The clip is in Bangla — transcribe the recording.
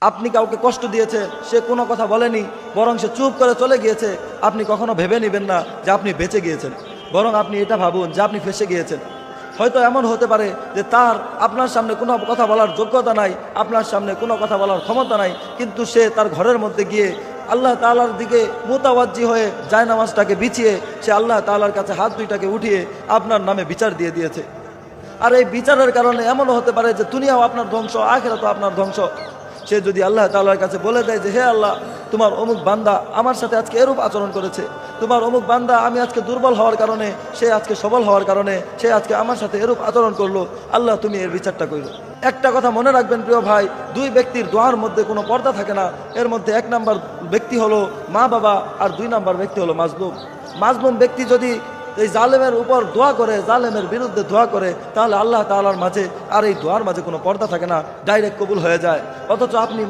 আপনি কাউকে কষ্ট দিয়েছে, সে কোনো কথা বলেনি, বরং সে চুপ করে চলে গিয়েছে। আপনি কখনো ভেবে নেবেন না যে আপনি বেঁচে গিয়েছেন, বরং আপনি এটা ভাবুন যে আপনি ফেঁসে গিয়েছেন। হয়তো এমন হতে পারে যে তার আপনার সামনে কোনো কথা বলার যোগ্যতা নাই, আপনার সামনে কোনো কথা বলার ক্ষমতা নাই, কিন্তু সে তার ঘরের মধ্যে গিয়ে আল্লাহ তাআলার দিকে মুতাওয়াজ্জি হয়ে জায়নামাজটাকে বিছিয়ে সে আল্লাহ তাআলার কাছে হাত দুইটাকে উঠিয়ে আপনার নামে বিচার দিয়ে দিয়েছে। আর এই বিচারের কারণে এমনও হতে পারে যে দুনিয়াও আপনার ধ্বংস, আখিরাতও আপনার ধ্বংস। সে যদি আল্লাহ তাআলার কাছে বলে দেয় যে হে আল্লাহ, তোমার অমুক বান্দা আমার সাথে আজকে এরূপ আচরণ করেছে, তোমার অমুক বান্দা আমি আজকে দুর্বল হওয়ার কারণে, সে আজকে সবল হওয়ার কারণে সে আজকে আমার সাথে এরূপ আচরণ করলো, আল্লাহ তুমি এর বিচারটা করো। একটা কথা মনে রাখবেন প্রিয় ভাই, দুই ব্যক্তির দোয়ার মধ্যে কোনো পর্দা থাকে না। এর মধ্যে এক নাম্বার ব্যক্তি হলো মা বাবা, আর দুই নাম্বার ব্যক্তি হলো মাজলুম। মাজলুম ব্যক্তি যদি এই জালেমের উপর দোয়া করে, জালেমের বিরুদ্ধে দোয়া করে, তাহলে আল্লাহ তাআলার মাঝে আর এই দোয়ার মাঝে কোনো পর্দা থাকে না, ডাইরেক্ট কবুল হয়ে যায়। অথচ আপনি